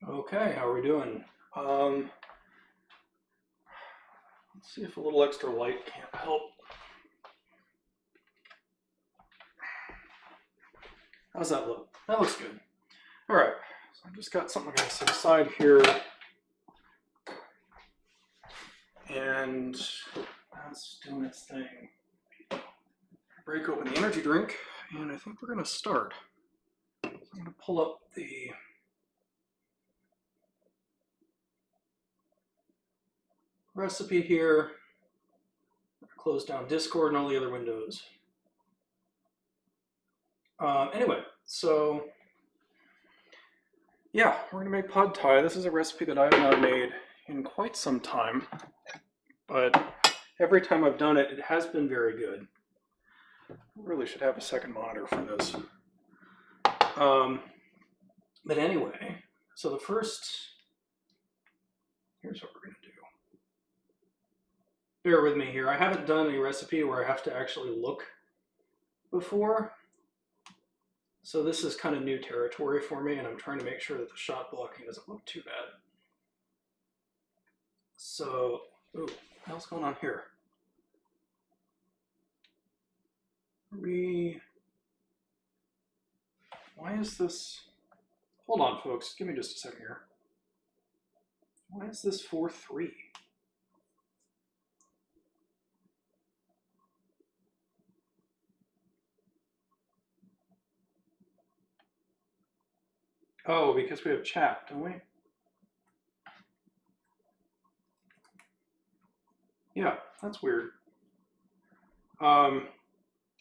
Okay, how are we doing? Let's see if a little extra light can't help. How's that look? That looks good. All right, so I've just got something I'm going to set aside here. And that's doing its thing. Break open the energy drink, and I think we're going to start. So I'm going to pull up the recipe here, close down Discord and all the other windows. Anyway, so yeah, we're gonna make pad thai. This is a recipe that I have not made in quite some time, but every time I've done it, it has been very good. I really should have a second monitor for this. But anyway, so the first, here's what we're gonna do. Bear with me here. I haven't done a recipe where I have to actually look before. So this is kind of new territory for me, and I'm trying to make sure that the shot blocking doesn't look too bad. So, ooh, what the hell's going on here? Why is this, hold on folks, give me just a second here. Why is this 4:3? Oh, because we have chat, don't we? Yeah, that's weird. So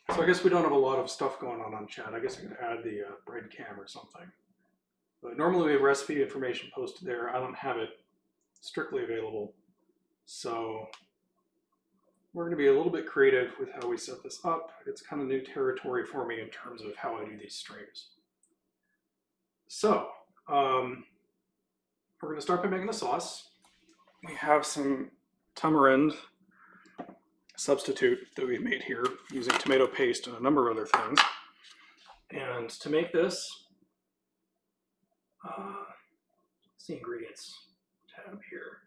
I guess we don't have a lot of stuff going on chat. I guess I could add the bread cam or something. But normally we have recipe information posted there. I don't have it strictly available. So we're going to be a little bit creative with how we set this up. It's kind of new territory for me in terms of how I do these streams. So we're going to start by making the sauce. We have some tamarind substitute that we made here using tomato paste and a number of other things. And to make this, what's the ingredients tab here?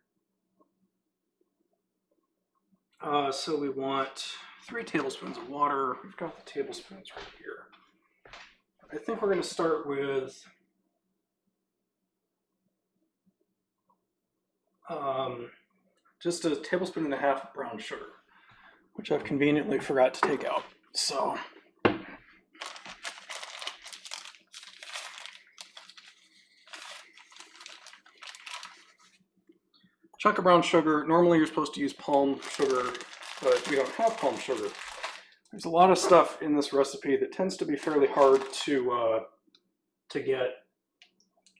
So we want 3 tablespoons of water. We've got the tablespoons right here. I think we're going to start with just a tablespoon and a half of brown sugar, which I've conveniently forgot to take out. So chunk of brown sugar. Normally you're supposed to use palm sugar, but we don't have palm sugar. There's a lot of stuff in this recipe that tends to be fairly hard to get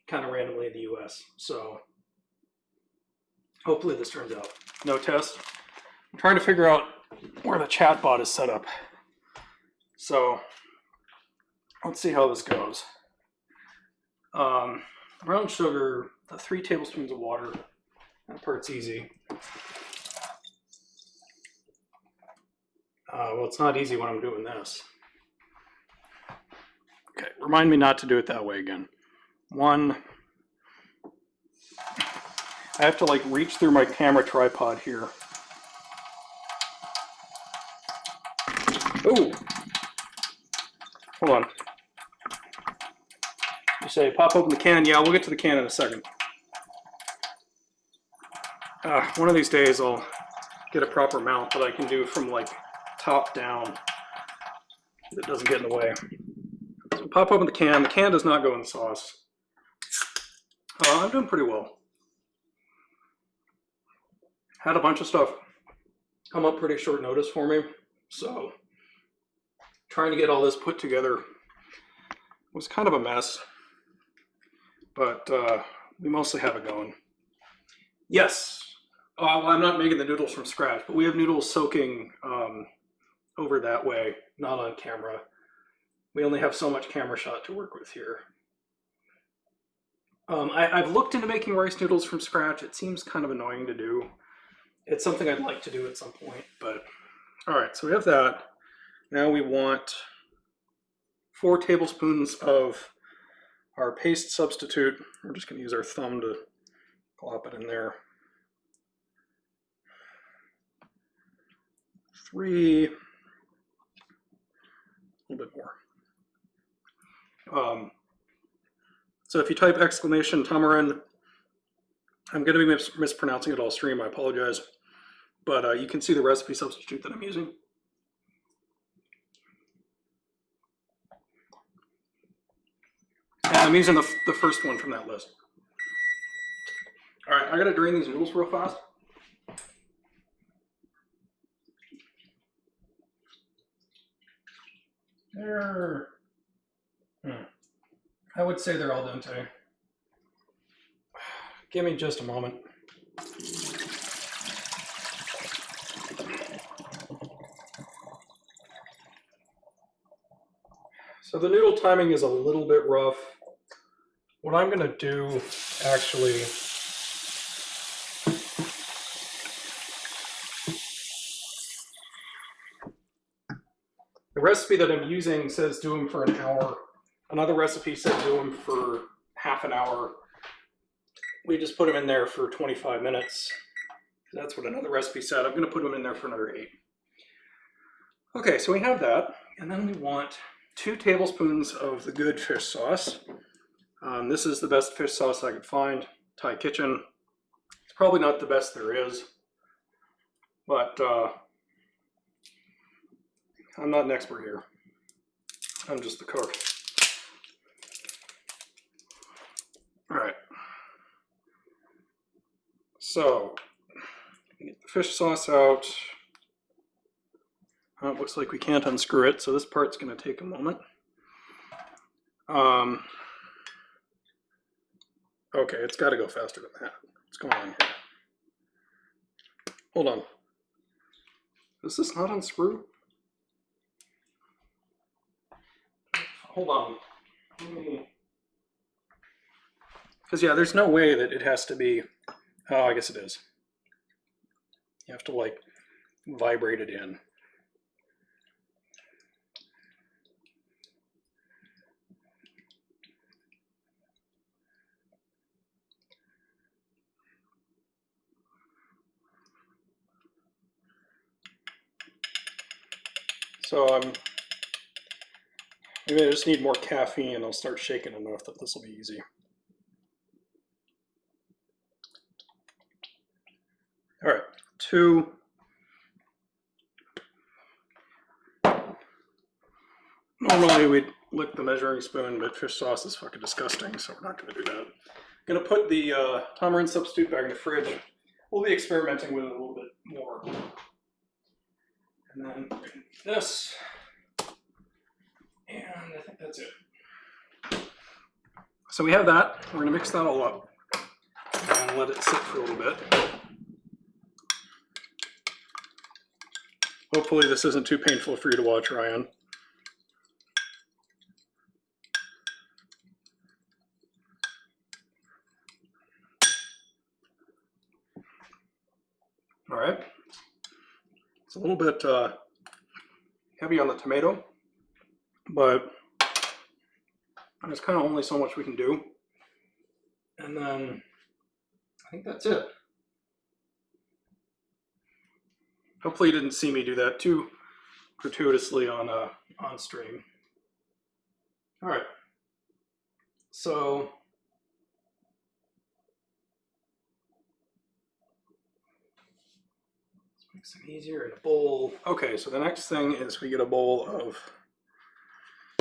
kind of randomly in the US. So hopefully this turns out. No test. I'm trying to figure out where the chat bot is set up. So let's see how this goes. Brown sugar, 3 tablespoons of water. That part's easy. Well, it's not easy when I'm doing this. Okay, remind me not to do it that way again. 1. I have to like reach through my camera tripod here. Ooh. Hold on. You say pop open the can. Yeah, we'll get to the can in a second. One of these days I'll get a proper mount that I can do from like top down that doesn't get in the way. So pop open the can. The can does not go in the sauce. I'm doing pretty well. Had a bunch of stuff come up pretty short notice for me, so trying to get all this put together was kind of a mess, but we mostly have it going. Yes, well, I'm not making the noodles from scratch, but we have noodles soaking over that way, not on camera. We only have so much camera shot to work with here. I've looked into making rice noodles from scratch. It seems kind of annoying to do. It's something I'd like to do at some point, but all right, so we have that. Now we want 4 tablespoons of our paste substitute. We're just going to use our thumb to plop it in there. 3, a little bit more. So if you type exclamation tamarind, I'm going to be mispronouncing it all stream, I apologize. But you can see the recipe substitute that I'm using. And I'm using the first one from that list. All right, I got to drain these noodles real fast. I would say they're al dente. Give me just a moment. So the noodle timing is a little bit rough. What I'm going to do, actually, the recipe that I'm using says do them for an hour. Another recipe said do them for half an hour. We just put them in there for 25 minutes. That's what another recipe said. I'm going to put them in there for another 8. Okay, so we have that. And then we want 2 tablespoons of the good fish sauce. This is the best fish sauce I could find, Thai Kitchen. It's probably not the best there is, but I'm not an expert here. I'm just the cook. All right. So, get the fish sauce out. It looks like we can't unscrew it, so this part's going to take a moment. Okay, it's got to go faster than that. What's going on here? Hold on. Does this not unscrew? Hold on. Because yeah, there's no way that it has to be. Oh, I guess it is. You have to like vibrate it in. So maybe I just need more caffeine. I'll start shaking enough that this will be easy. All right, 2. Normally we'd lick the measuring spoon, but fish sauce is fucking disgusting, so we're not going to do that. I'm going to put the tamarind substitute back in the fridge. We'll be experimenting with it a little bit more. And then this, and I think that's it. So we have that. We're going to mix that all up and let it sit for a little bit. Hopefully this isn't too painful for you to watch, Ryan. All right. It's a little bit heavy on the tomato, but there's kind of only so much we can do. And then I think that's it. Hopefully you didn't see me do that too gratuitously on stream. All right. So let's make some easier in a bowl. Okay, so the next thing is we get a bowl of.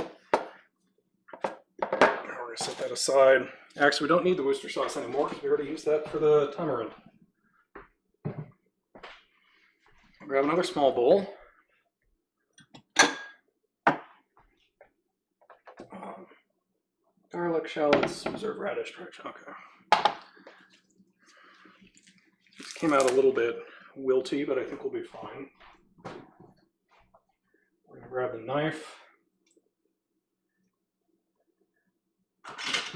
We're gonna set that aside. Actually, we don't need the Worcester sauce anymore because we already used that for the tamarind. Grab another small bowl. Garlic, shallots, reserve radish, okay. This came out a little bit wilty, but I think we'll be fine. We're gonna grab the knife.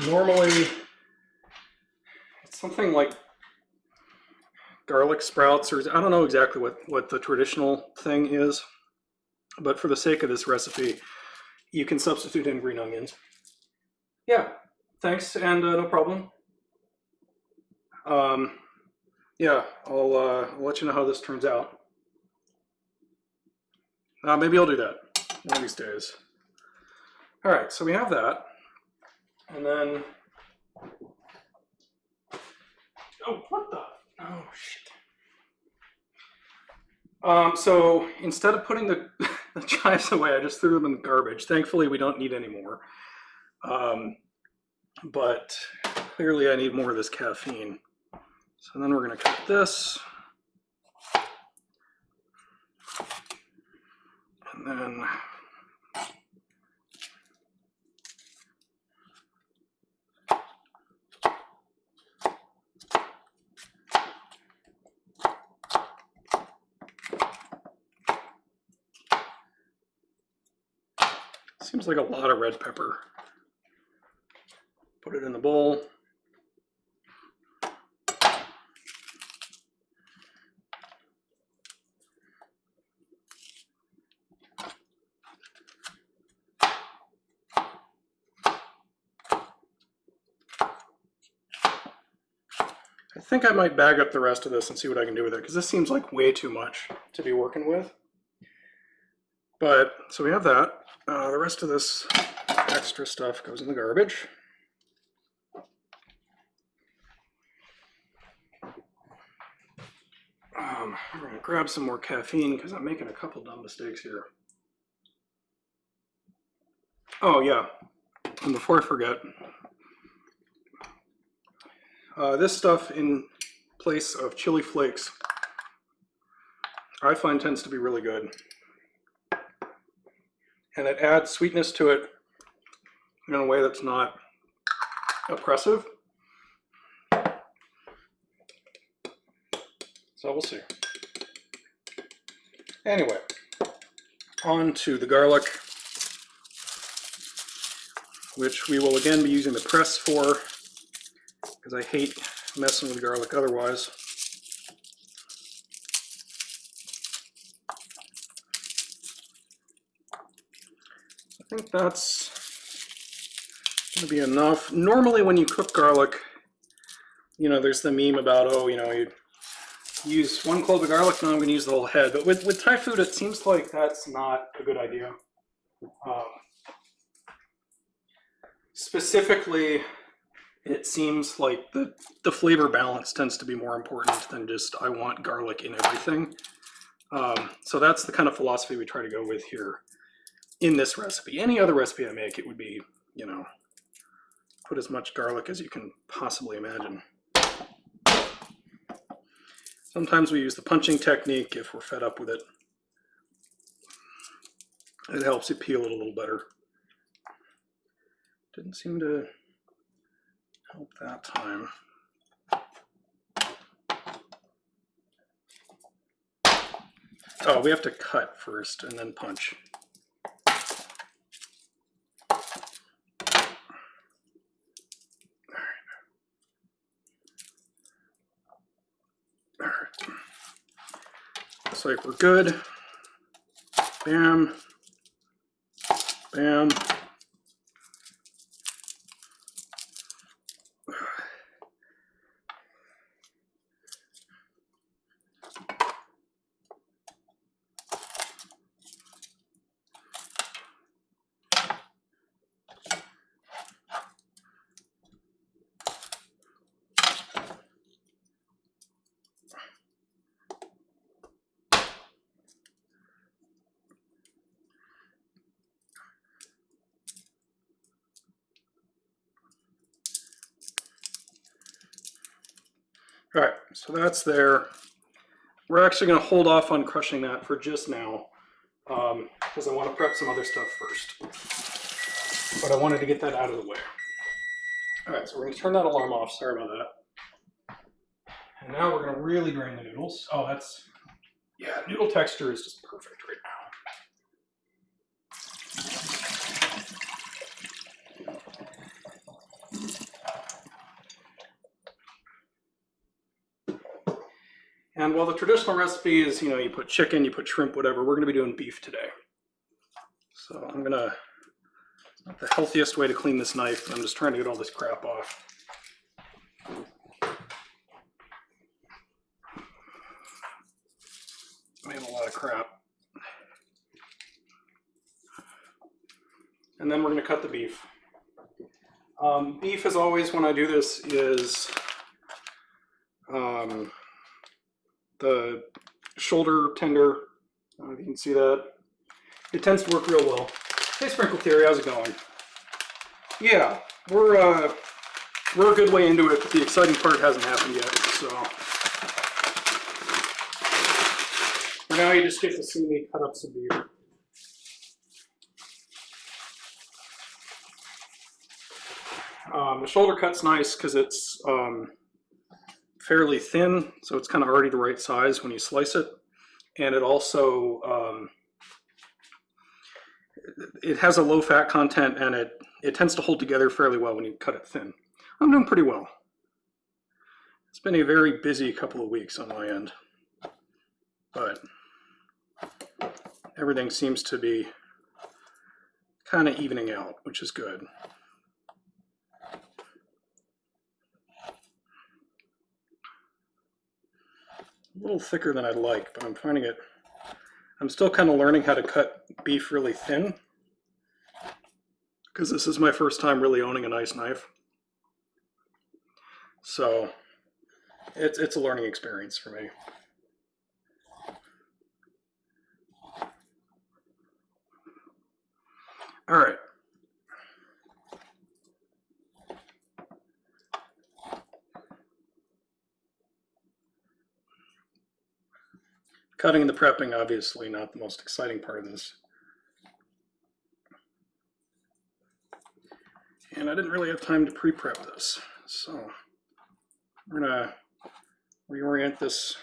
Normally, it's something like garlic sprouts, or I don't know exactly what the traditional thing is, but for the sake of this recipe, you can substitute in green onions. Yeah, thanks, and no problem. Yeah, I'll let you know how this turns out. Maybe I'll do that one of these days. All right, so we have that. And then, oh, what the? Oh, shit. So instead of putting the, the chives away, I just threw them in the garbage. Thankfully, we don't need any more. But clearly I need more of this caffeine. So then we're gonna cut this. And then seems like a lot of red pepper. Put it in the bowl. I think I might bag up the rest of this and see what I can do with it, because this seems like way too much to be working with. But, so we have that. The rest of this extra stuff goes in the garbage. I'm going to grab some more caffeine because I'm making a couple dumb mistakes here. Oh yeah, and before I forget, this stuff in place of chili flakes, I find tends to be really good. And it adds sweetness to it in a way that's not oppressive. So we'll see. Anyway, on to the garlic, which we will again be using the press for, because I hate messing with garlic otherwise. I think that's going to be enough. Normally when you cook garlic, you know, there's the meme about, oh, you know, you use 1 clove of garlic, now I'm going to use the whole head. But with Thai food, it seems like that's not a good idea. Specifically, it seems like the flavor balance tends to be more important than just, I want garlic in everything. So that's the kind of philosophy we try to go with here in this recipe. Any other recipe I make, it would be, you know, put as much garlic as you can possibly imagine. Sometimes we use the punching technique if we're fed up with it. It helps you peel it a little better. Didn't seem to help that time. Oh, we have to cut first and then punch. All right. Looks like we're good. Bam. Bam. All right, so that's there. We're actually going to hold off on crushing that for just now because I want to prep some other stuff first. But I wanted to get that out of the way. All right, so we're going to turn that alarm off. Sorry about that. And now we're going to really drain the noodles. Oh, that's, yeah, noodle texture is just perfect right now. And while the traditional recipe is, you know, you put chicken, you put shrimp, whatever, we're going to be doing beef today. So I'm going to Not the healthiest way to clean this knife, but I'm just trying to get all this crap off. I have a lot of crap. And then we're going to cut the beef. Beef, as always, when I do this, is the shoulder tender. I don't know if you can see that. It tends to work real well. Hey, Sprinkle Theory, how's it going? Yeah, we're a good way into it, but the exciting part hasn't happened yet. So for now, you just get to see me cut up some beef. The shoulder cut's nice because it's fairly thin, so it's kind of already the right size when you slice it. And it also, it has a low fat content, and it tends to hold together fairly well when you cut it thin. I'm doing pretty well. It's been a very busy couple of weeks on my end, but everything seems to be kind of evening out, which is good. A little thicker than I'd like, but I'm finding it. I'm still kind of learning how to cut beef really thin, because this is my first time really owning a nice knife. So it's a learning experience for me. All right. Cutting and the prepping, obviously not the most exciting part of this. And I didn't really have time to pre-prep this, so we're gonna reorient this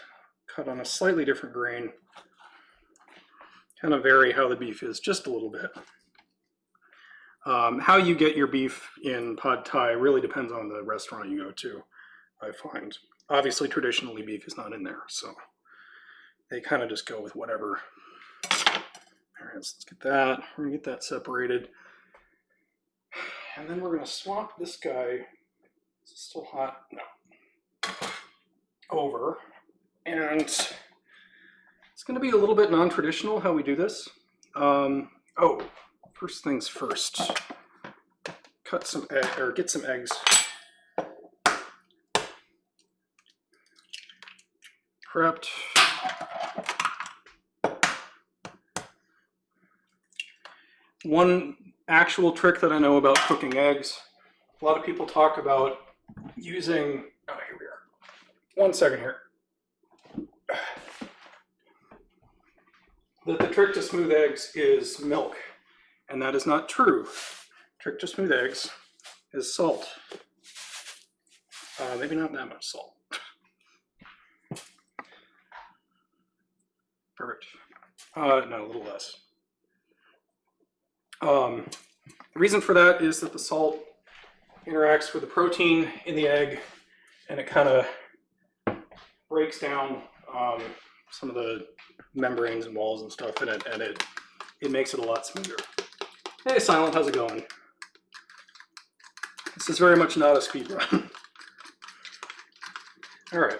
cut on a slightly different grain, kind of vary how the beef is just a little bit. How you get your beef in Pad Thai really depends on the restaurant you go to, I find. Obviously, traditionally, beef is not in there, so they kind of just go with whatever. All right, so let's get that. We're gonna get that separated. And then we're gonna swap this guy, is it still hot? No. Over. And it's gonna be a little bit non-traditional how we do this. Oh, first things first. Cut some or get some eggs. Prepped. One actual trick that I know about cooking eggs, a lot of people talk about using, oh, here we are. 1 second here. That the trick to smooth eggs is milk, and that is not true. Trick to smooth eggs is salt. Maybe not that much salt. Perfect. No, a little less. The reason for that is that the salt interacts with the protein in the egg, and it kind of breaks down some of the membranes and walls and stuff in it, and it makes it a lot smoother. Hey, Silent, how's it going? This is very much not a speed run. All right.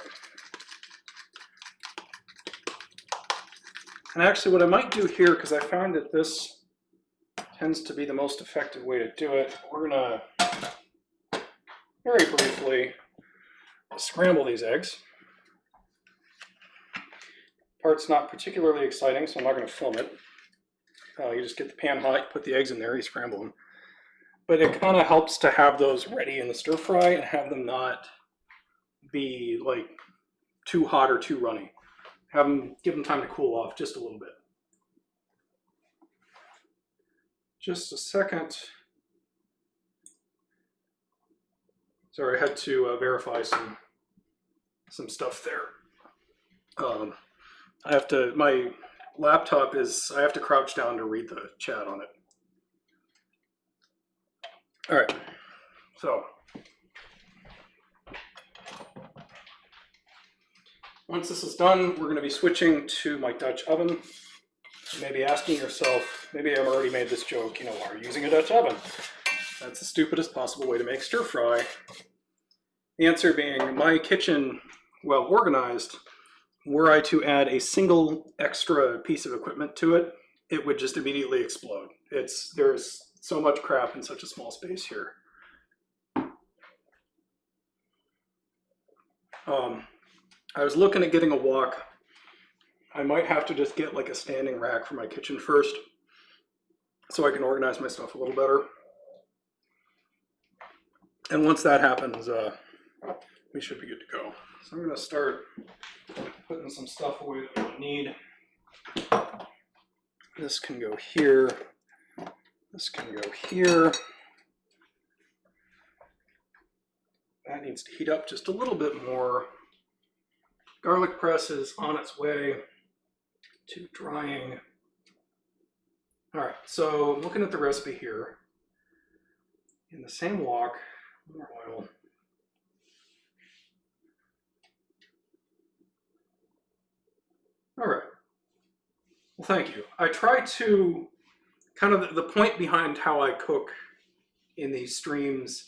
And actually, what I might do here, because I found that this tends to be the most effective way to do it, we're gonna very briefly scramble these eggs. Part's not particularly exciting, so I'm not going to film it. You just get the pan hot, you put the eggs in there, you scramble them. But it kind of helps to have those ready in the stir fry and have them not be like too hot or too runny. Give them time to cool off just a little bit. Just a second. Sorry, I had to verify some stuff there. My laptop I have to crouch down to read the chat on it. All right, so once this is done, we're going to be switching to my Dutch oven. You may be asking yourself, maybe I've already made this joke, why are you using a Dutch oven? That's the stupidest possible way to make stir fry. The answer being, my kitchen, well organized, were I to add a single extra piece of equipment to it, it would just immediately explode. There's so much crap in such a small space here. I was looking at getting a wok. I might have to just get like a standing rack for my kitchen first, so I can organize my stuff a little better. And once that happens, we should be good to go. So I'm going to start putting some stuff away that I don't need. This can go here. This can go here. That needs to heat up just a little bit more. Garlic press is on its way to drying. All right, so I'm looking at the recipe here. In the same wok, more oil. All right. Well, thank you. I try to, kind of the point behind how I cook in these streams,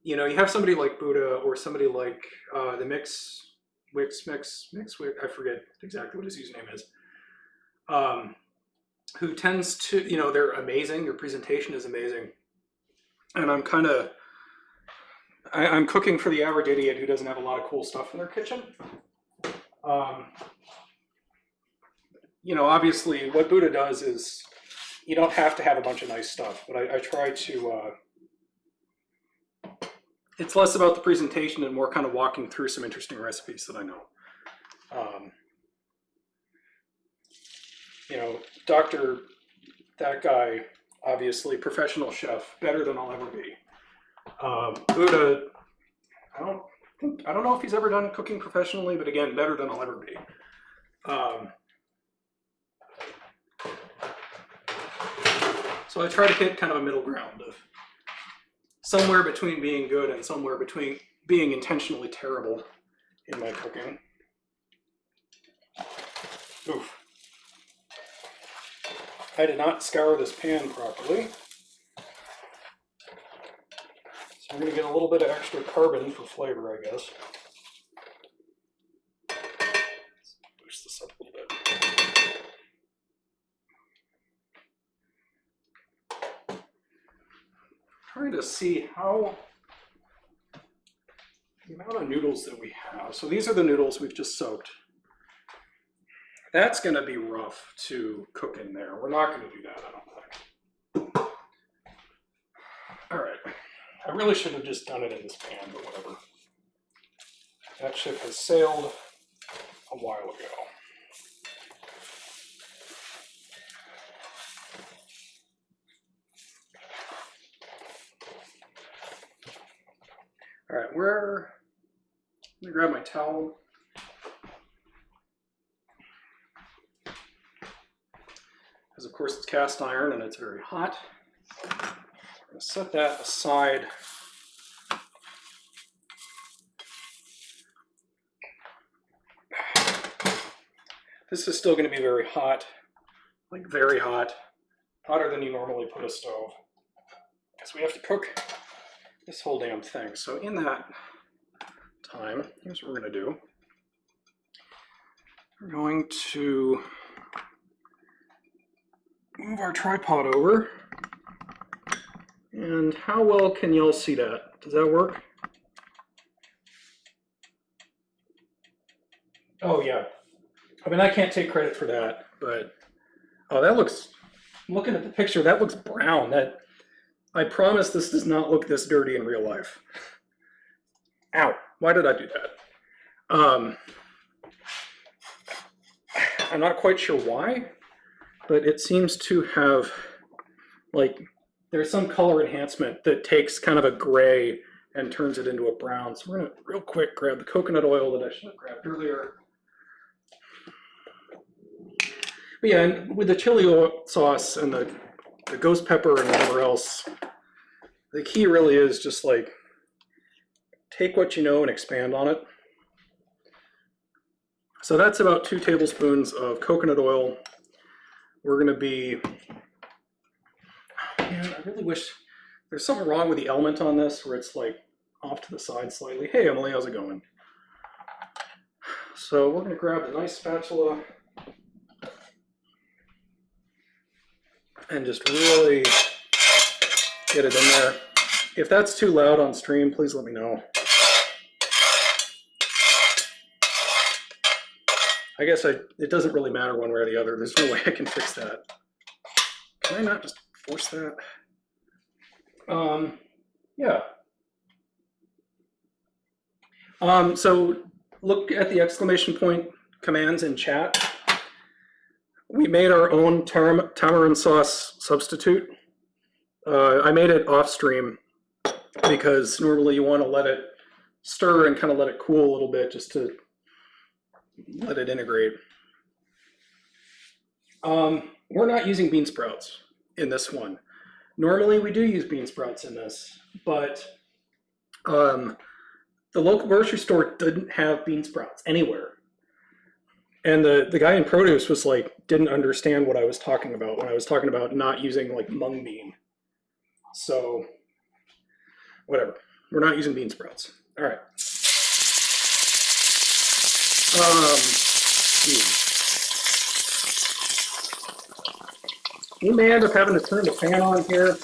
you have somebody like Buddha or somebody like the Wix, I forget exactly what his username is, who tends to, they're amazing, their presentation is amazing. And I'm cooking for the average idiot who doesn't have a lot of cool stuff in their kitchen. Obviously what Buddha does is you don't have to have a bunch of nice stuff, but I try to, it's less about the presentation and more kind of walking through some interesting recipes that I know. That guy, obviously professional chef, better than I'll ever be. Buddha, I don't know if he's ever done cooking professionally, but again, better than I'll ever be. So I try to hit kind of a middle ground of somewhere between being good and somewhere between being intentionally terrible in my cooking. Oof. I did not scour this pan properly. So I'm going to get a little bit of extra carbon for flavor, I guess. Let's boost this up a little bit. Trying to see how the amount of noodles that we have. So these are the noodles we've just soaked. That's going to be rough to cook in there. We're not going to do that, I don't think. All right. I really should have just done it in this pan, but whatever. That ship has sailed a while ago. All right, let me grab my towel. Because of course it's cast iron and it's very hot. I'm going to set that aside. This is still going to be very hot, like very hot, hotter than you normally put a stove. Because we have to cook this whole damn thing. So in that time, here's what we're going to do. We're going to move our tripod over. And how well can y'all see that? Does that work? Oh yeah. I mean, I can't take credit for that, but oh, that looks, I'm looking at the picture, that looks brown. I promise this does not look this dirty in real life. Ow, why did I do that? I'm not quite sure why, but it seems to have, like, there's some color enhancement that takes kind of a gray and turns it into a brown. So we're gonna real quick grab the coconut oil that I should have grabbed earlier. But yeah, and with the chili sauce and the ghost pepper and whatever else, the key really is just like, take what you know and expand on it. So that's about 2 tablespoons of coconut oil. we're going to be, man, I really wish, there's something wrong with the element on this where it's like off to the side slightly. Hey, Emily, how's it going? So we're going to grab the nice spatula and just really get it in there. If that's too loud on stream, please let me know. I guess it doesn't really matter one way or the other. There's no way I can fix that. Can I not just force that? Yeah. So look at the exclamation point commands in chat. We made our own tamarind sauce substitute. I made it off stream because normally you want to let it stir and kind of let it cool a little bit just to let it integrate. We're not using bean sprouts in this one. Normally we do use bean sprouts in this, but the local grocery store didn't have bean sprouts anywhere. And the guy in produce was like, didn't understand what I was talking about when I was talking about not using like mung bean. So whatever, we're not using bean sprouts. All right. You may end up having to turn the fan on here.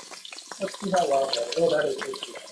Let's see how loud that is. Oh, that is way too loud.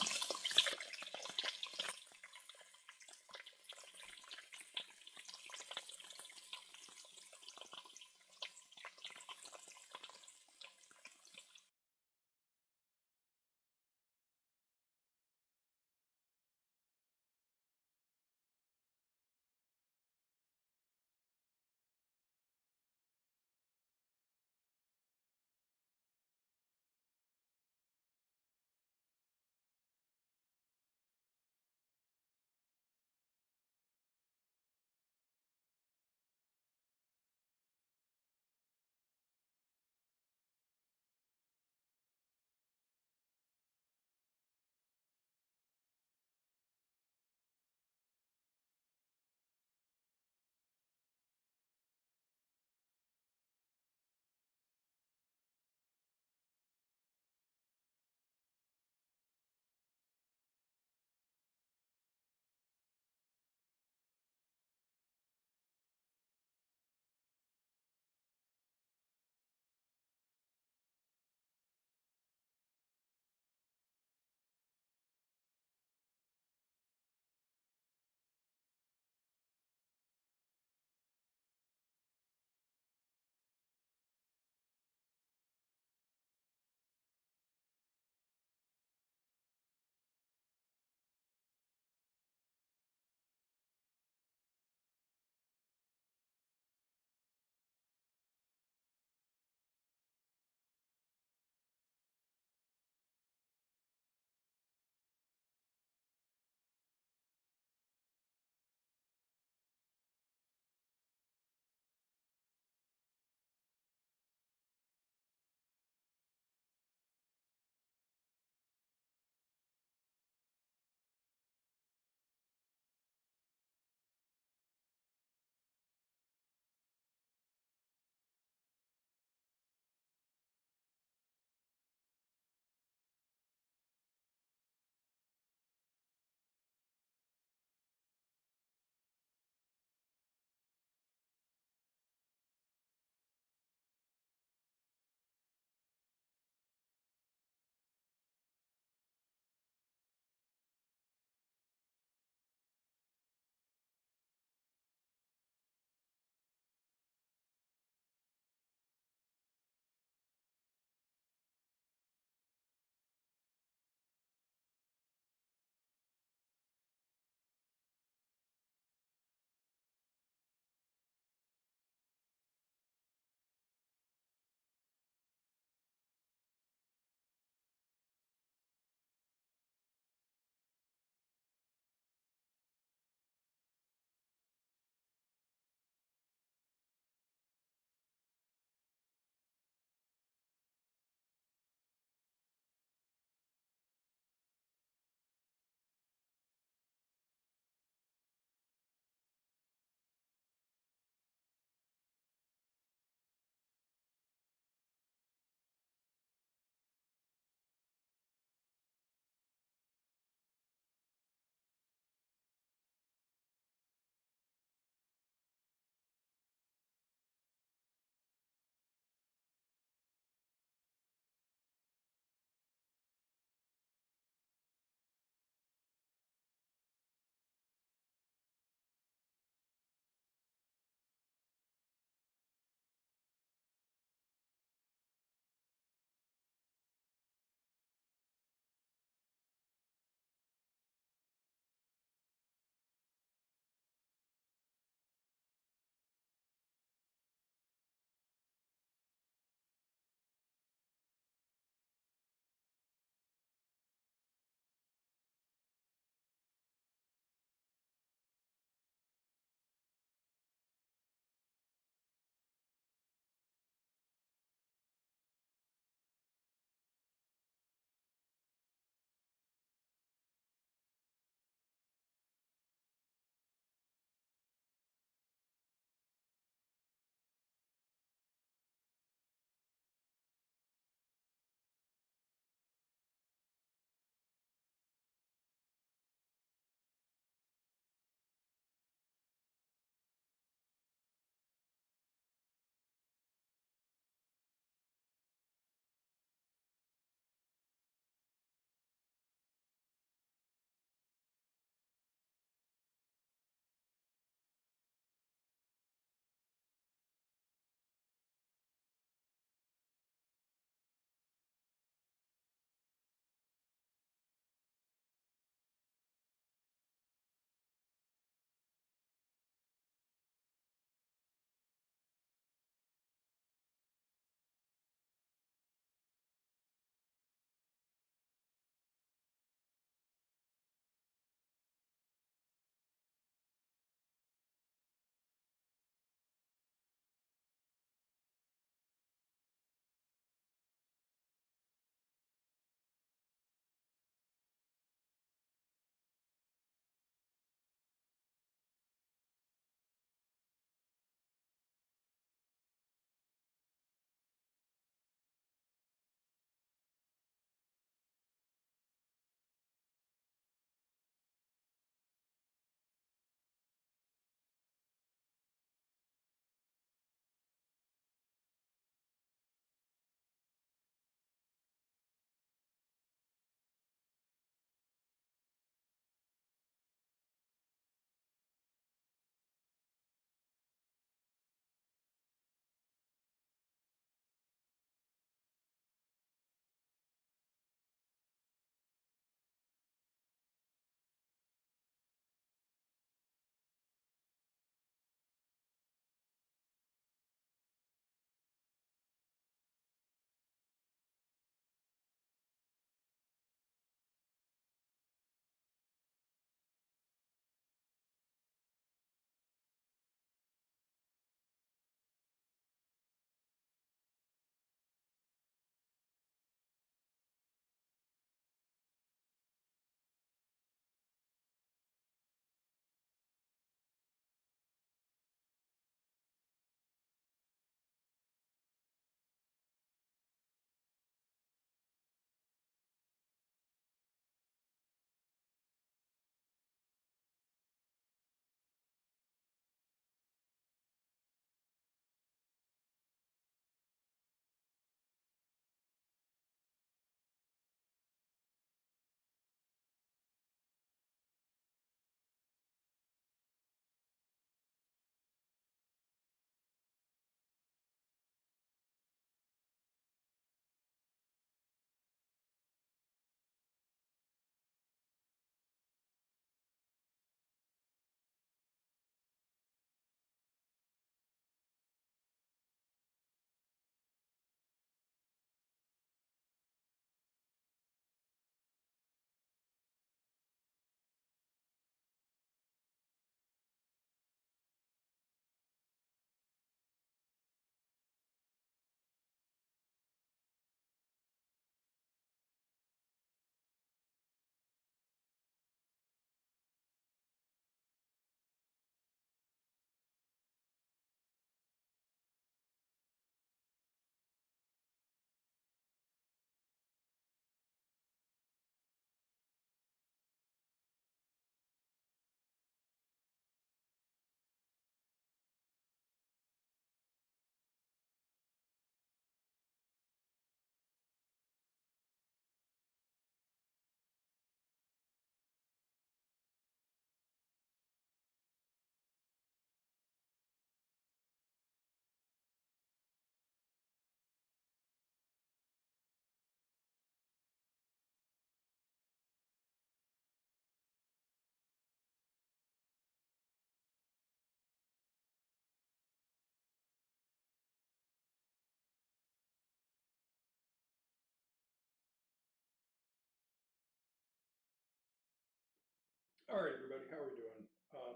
All right, everybody, how are we doing?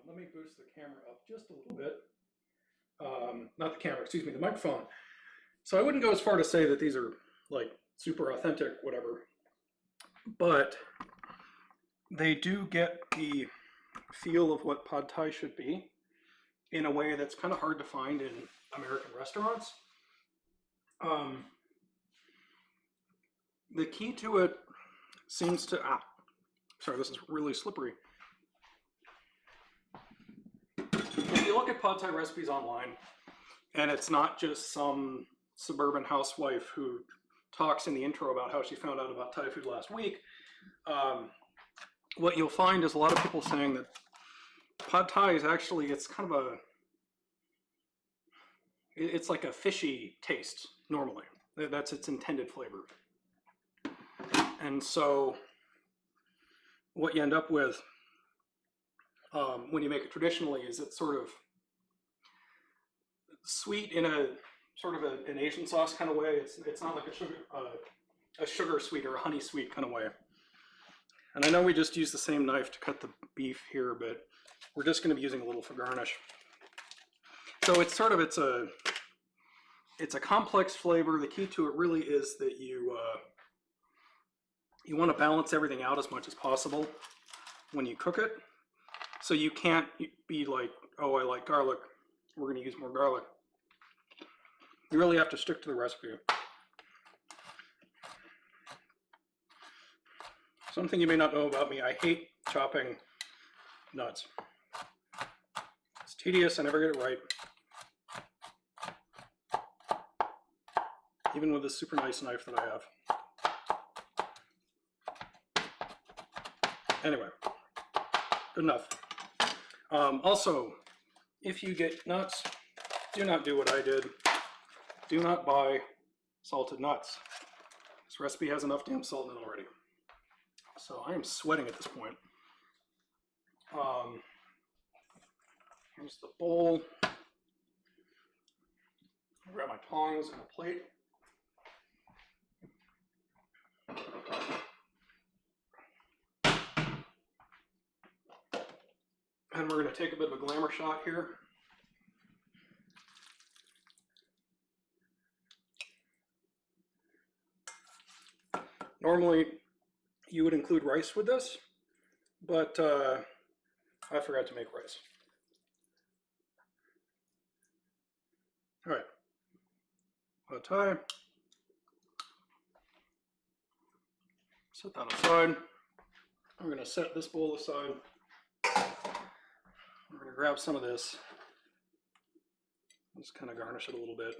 Let me boost the camera up just a little bit. Not the camera, excuse me, the microphone. So I wouldn't go as far to say that these are like super authentic, whatever, but they do get the feel of what pad thai should be in a way that's kind of hard to find in American restaurants. The key to it seems to, sorry, this is really slippery. If you look at pad thai recipes online, and it's not just some suburban housewife who talks in the intro about how she found out about Thai food last week, what you'll find is a lot of people saying that pad thai is actually, it's kind of it's like a fishy taste normally. That's its intended flavor. And so what you end up with when you make it traditionally is it's sort of sweet in a sort of an Asian sauce kind of way. It's not like a sugar sweet or a honey sweet kind of way. And I know we just used the same knife to cut the beef here, but we're just going to be using a little for garnish. So it's sort of it's a complex flavor. The key to it really is that you want to balance everything out as much as possible when you cook it. So you can't be like, oh, I like garlic, we're going to use more garlic. You really have to stick to the recipe. Something you may not know about me, I hate chopping nuts. It's tedious, I never get it right. Even with this super nice knife that I have. Anyway, good enough. Also, if you get nuts, do not do what I did. Do not buy salted nuts. This recipe has enough damn salt in it already. So I am sweating at this point. Here's the bowl. I'll grab my tongs and a plate. And we're going to take a bit of a glamour shot here. Normally, you would include rice with this, but I forgot to make rice. All right, pad thai. Set that aside. I'm going to set this bowl aside. We're going to grab some of this. Just kind of garnish it a little bit.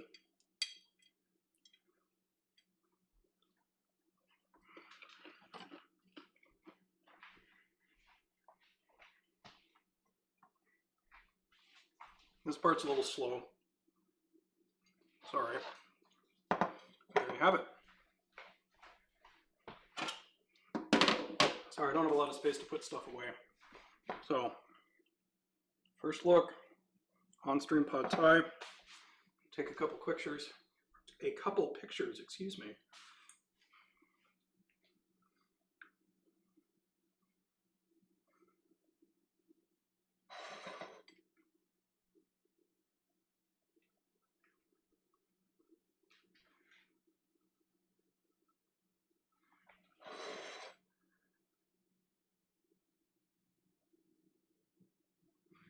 This part's a little slow. Sorry. There you have it. Sorry, I don't have a lot of space to put stuff away. So, first look, on-stream pad thai. Take a couple pictures. Excuse me.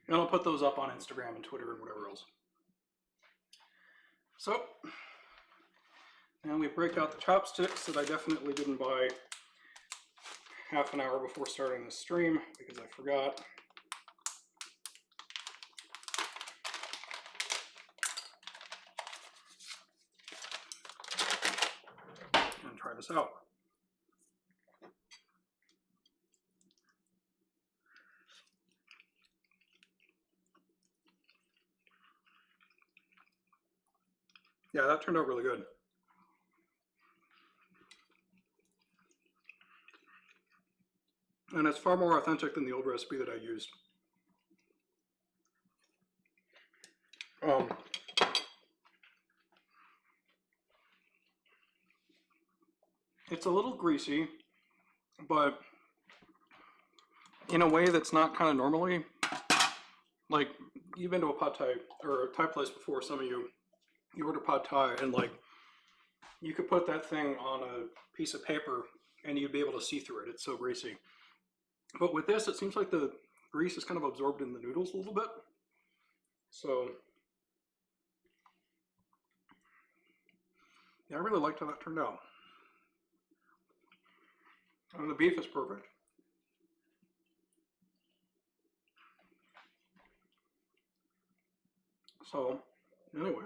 And I'll put those up on Instagram and Twitter and whatever else. So, now we break out the chopsticks that I definitely didn't buy half an hour before starting the stream because I forgot. And try this out. Yeah, that turned out really good. And it's far more authentic than the old recipe that I used. It's a little greasy, but in a way that's not kind of normally. Like, you've been to a pad thai or a Thai place before, some of you. You order pad thai, and like, you could put that thing on a piece of paper and you'd be able to see through it. It's so greasy. But with this, it seems like the grease is kind of absorbed in the noodles a little bit. So, yeah, I really liked how that turned out. And the beef is perfect. So, anyway.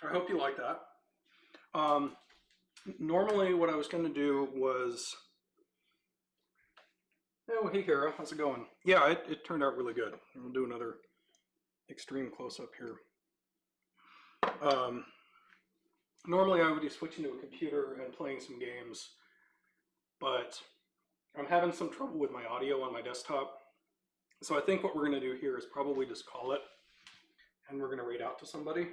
I hope you like that. Normally what I was going to do was... Oh, hey Kara, how's it going? Yeah, it turned out really good. We'll do another extreme close-up here. Normally I would be switching to a computer and playing some games, but I'm having some trouble with my audio on my desktop. So I think what we're going to do here is probably just call it, and we're going to raid out to somebody.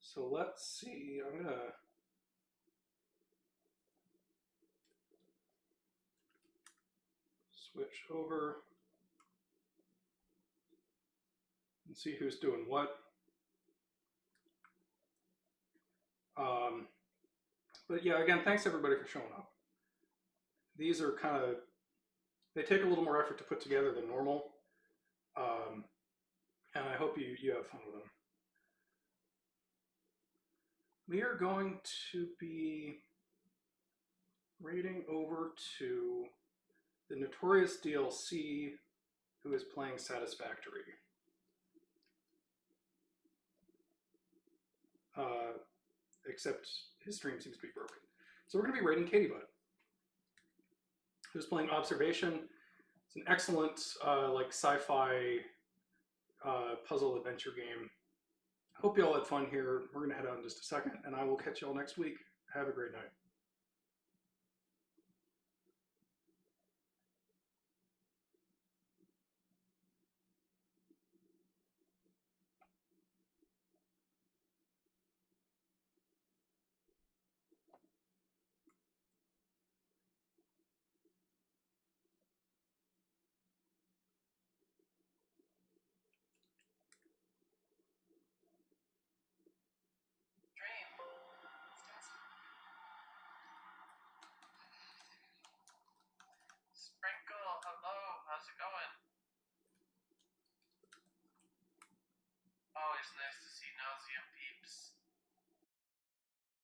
So let's see, I'm going to... switch over and see who's doing what. But yeah, again, thanks everybody for showing up. These are kind of, they take a little more effort to put together than normal. And I hope you have fun with them. We are going to be raiding over to the Notorious DLC, who is playing Satisfactory. Except his stream seems to be broken. So we're going to be raiding Katie Butt, who's playing Observation. It's an excellent like sci-fi puzzle adventure game. I hope you all had fun here. We're going to head out in just a second, and I will catch you all next week. Have a great night. Sprinkle, hello, how's it going? Always nice to see Nauseum peeps.